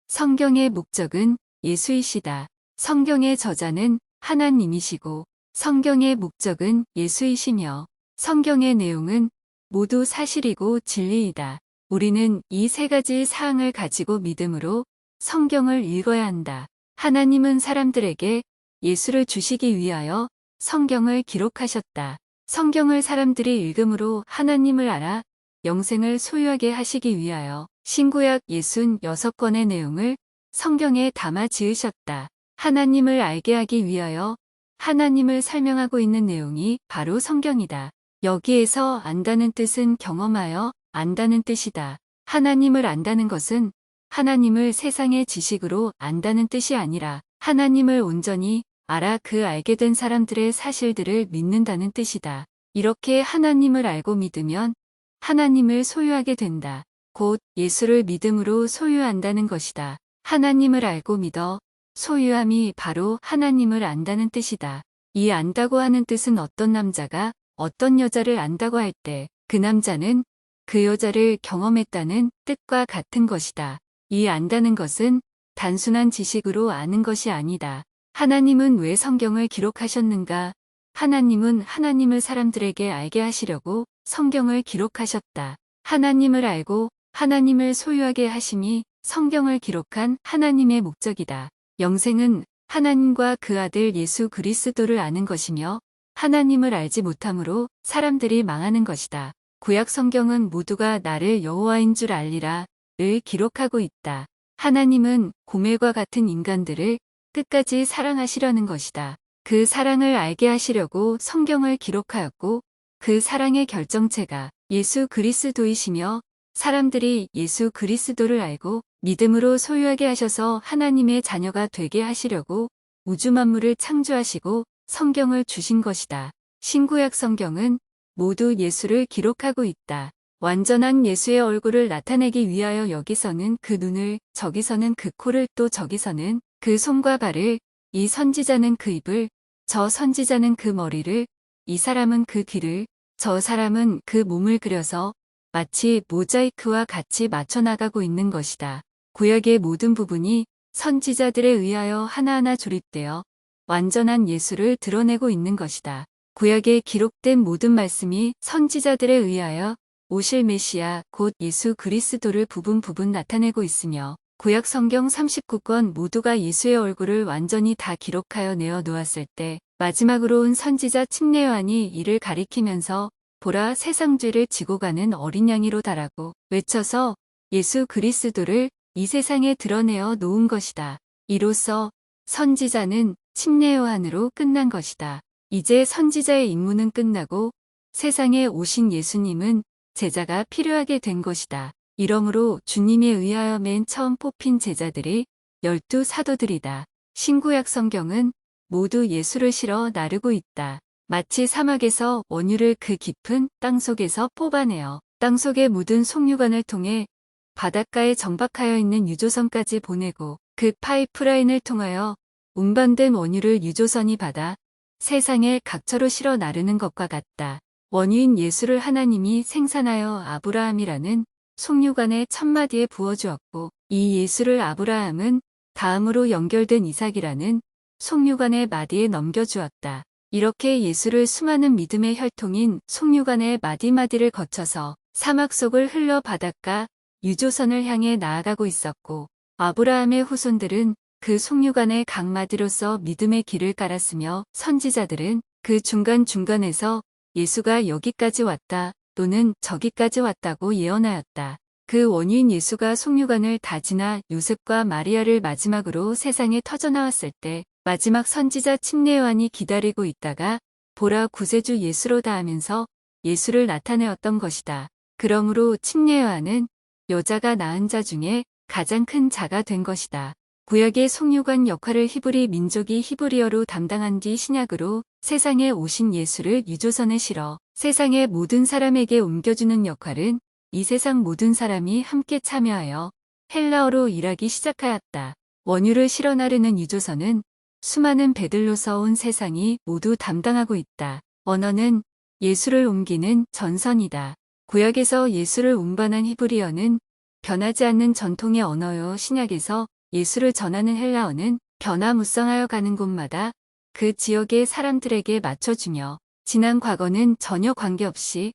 성경의 목적은 예수이시다. 성경의 저자는 하나님이시고 성경의 목적은 예수이시며 성경의 내용은 모두 사실이고 진리이다. 우리는 이 세 가지 사항을 가지고 믿음으로 성경을 읽어야 한다. 하나님은 사람들에게 예수를 주시기 위하여 성경을 기록하셨다. 성경을 사람들이 읽음으로 하나님을 알아 영생을 소유하게 하시기 위하여 신구약 66권의 내용을 성경에 담아 지으셨다. 하나님을 알게 하기 위하여 하나님을 설명하고 있는 내용이 바로 성경이다. 여기에서 안다는 뜻은 경험하여 안다는 뜻이다. 하나님을 안다는 것은 하나님을 세상의 지식으로 안다는 뜻이 아니라 하나님을 온전히 알아 그 알게 된 사람들의 사실들을 믿는다는 뜻이다. 이렇게 하나님을 알고 믿으면 하나님을 소유하게 된다. 곧 예수를 믿음으로 소유한다는 것이다. 하나님을 알고 믿어 소유함이 바로 하나님을 안다는 뜻이다. 이 안다고 하는 뜻은 어떤 남자가 어떤 여자를 안다고 할 때 그 남자는 그 여자를 경험했다는 뜻과 같은 것이다. 이 안다는 것은 단순한 지식으로 아는 것이 아니다. 하나님은 왜 성경을 기록하셨는가? 하나님은 하나님을 사람들에게 알게 하시려고 성경을 기록하셨다. 하나님을 알고 하나님을 소유하게 하심이 성경을 기록한 하나님의 목적이다. 영생은 하나님과 그 아들 예수 그리스도를 아는 것이며 하나님을 알지 못함으로 사람들이 망하는 것이다. 구약 성경은 모두가 나를 여호와인 줄 알리라 를 기록하고 있다. 하나님은 고멜과 같은 인간들을 끝까지 사랑하시려는 것이다. 그 사랑을 알게 하시려고 성경을 기록하였고 그 사랑의 결정체가 예수 그리스도이시며 사람들이 예수 그리스도를 알고 믿음으로 소유하게 하셔서 하나님의 자녀가 되게 하시려고 우주 만물을 창조하시고 성경을 주신 것이다. 신구약 성경은 모두 예수를 기록하고 있다. 완전한 예수의 얼굴을 나타내기 위하여 여기서는 그 눈을, 저기서는 그 코를, 또 저기서는 그 손과 발을, 이 선지자는 그 입을, 저 선지자는 그 머리를, 이 사람은 그 귀를, 저 사람은 그 몸을 그려서 마치 모자이크와 같이 맞춰나가고 있는 것이다. 구약의 모든 부분이 선지자들에 의하여 하나하나 조립되어 완전한 예수를 드러내고 있는 것이다. 구약에 기록된 모든 말씀이 선지자들에 의하여 오실 메시아 곧 예수 그리스도를 부분 나타내고 있으며 구약 성경 39권 모두가 예수의 얼굴을 완전히 다 기록하여 내어 놓았을 때 마지막으로 온 선지자 침례요한이 이를 가리키면서 보라 세상 죄를 지고 가는 어린 양이로다라고 외쳐서 예수 그리스도를 이 세상에 드러내어 놓은 것이다. 이로써 선지자는 침례요한으로 끝난 것이다. 이제 선지자의 임무는 끝나고 세상에 오신 예수님은 제자가 필요하게 된 것이다. 이러므로 주님에 의하여 맨 처음 뽑힌 제자들이 12 사도들이다. 신구약 성경은 모두 예수를 실어 나르고 있다. 마치 사막에서 원유를 그 깊은 땅속에서 뽑아내어 땅속에 묻은 속유관을 통해 바닷가에 정박하여 있는 유조선까지 보내고 그 파이프라인을 통하여 운반된 원유를 유조선이 받아 세상에 각처로 실어 나르는 것과 같다. 원유인 예수를 하나님이 생산하여 아브라함이라는 속유관의 첫마디에 부어주었고 이 예수를 아브라함은 다음으로 연결된 이삭이라는 속유관의 마디에 넘겨주었다. 이렇게 예수를 수많은 믿음의 혈통인 속유관의 마디마디를 거쳐서 사막 속을 흘러 바닷가 유조선을 향해 나아가고 있었고 아브라함의 후손들은 그 속유관의 각 마디로서 믿음의 길을 깔았으며 선지자들은 그 중간중간에서 예수가 여기까지 왔다 또는 저기까지 왔다고 예언하였다. 그 원유인 예수가 속유관을 다 지나 요셉과 마리아를 마지막으로 세상에 터져나왔을 때 마지막 선지자 침례요한이 기다리고 있다가 보라 구세주 예수로다 하면서 예수를 나타내었던 것이다. 그러므로 침례요한은 여자가 낳은 자 중에 가장 큰 자가 된 것이다. 구약의 속유관 역할을 히브리 민족이 히브리어로 담당한 뒤 신약으로 세상에 오신 예수를 유조선에 실어 세상의 모든 사람에게 옮겨주는 역할은 이 세상 모든 사람이 함께 참여하여 헬라어로 일하기 시작하였다. 원유를 실어 나르는 유조선은 수많은 배들로서 온 세상이 모두 담당하고 있다. 언어는 예수를 옮기는 전선이다. 구약에서 예수를 운반한 히브리어는 변하지 않는 전통의 언어요. 신약에서 예수를 전하는 헬라어는 변화무쌍하여 가는 곳마다 그 지역의 사람들에게 맞춰주며 지난 과거는 전혀 관계없이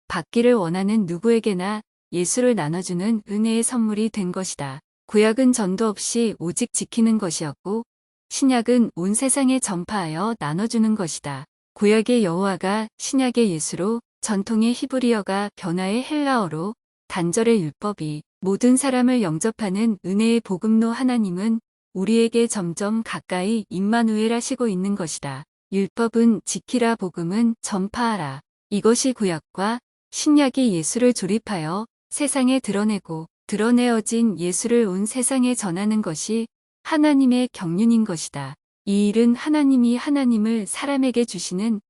받기를 원하는 누구에게나 예수를 나눠주는 은혜의 선물이 된 것이다. 구약은 전도 없이 오직 지키는 것이었고 신약은 온 세상에 전파하여 나눠주는 것이다. 구약의 여호와가 신약의 예수로 전통의 히브리어가 변화의 헬라어로 단절의 율법이 모든 사람을 영접하는 은혜의 복음로 하나님은 우리에게 점점 가까이 임마누엘 하시고 있는 것이다. 율법은 지키라 복음은 전파하라. 이것이 구약과 신약이 예수를 조립하여 세상에 드러내고 드러내어진 예수를 온 세상에 전하는 것이 하나님의 경륜인 것이다. 이 일은 하나님이 하나님을 사람에게 주시는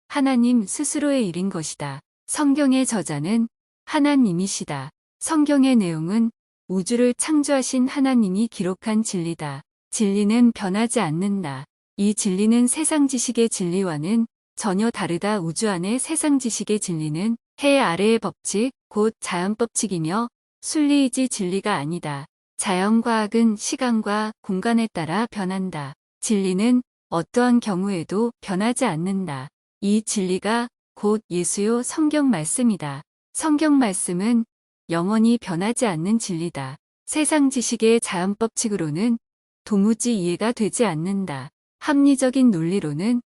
하나님 스스로의 일인 것이다. 성경의 저자는 하나님이시다. 성경의 내용은 우주를 창조하신 하나님이 기록한 진리다. 진리는 변하지 않는다. 이 진리는 세상 지식의 진리와는 전혀 다르다. 우주 안의 세상 지식의 진리는 해 아래의 법칙, 곧 자연법칙이며 순리이지 진리가 아니다. 자연과학은 시간과 공간에 따라 변한다. 진리는 어떠한 경우에도 변하지 않는다. 이 진리가 곧 예수요 성경 말씀이다. 성경 말씀은 영원히 변하지 않는 진리다. 세상 지식의 자연법칙으로는 도무지 이해가 되지 않는다. 합리적인 논리로는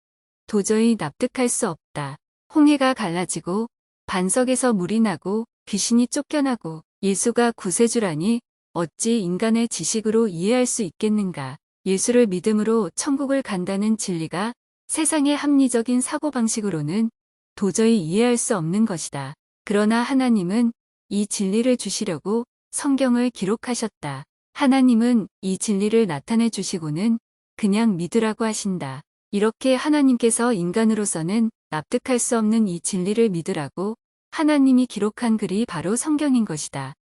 도저히 납득할 수 없다. 홍해가 갈라지고 반석에서 물이 나고 귀신이 쫓겨나고 예수가 구세주라니 어찌 인간의 지식으로 이해할 수 있겠는가. 예수를 믿음으로 천국을 간다는 진리가 세상의 합리적인 사고방식으로는 도저히 이해할 수 없는 것이다. 그러나 하나님은 이 진리를 주시려고 성경을 기록하셨다. 하나님은 이 진리를 나타내 주시고는 그냥 믿으라고 하신다. 이렇게 하나님께서 인간으로서는 납득할 수 없는 이 진리를 믿으라고 하나님이 기록한 글이 바로 성경인 것이다.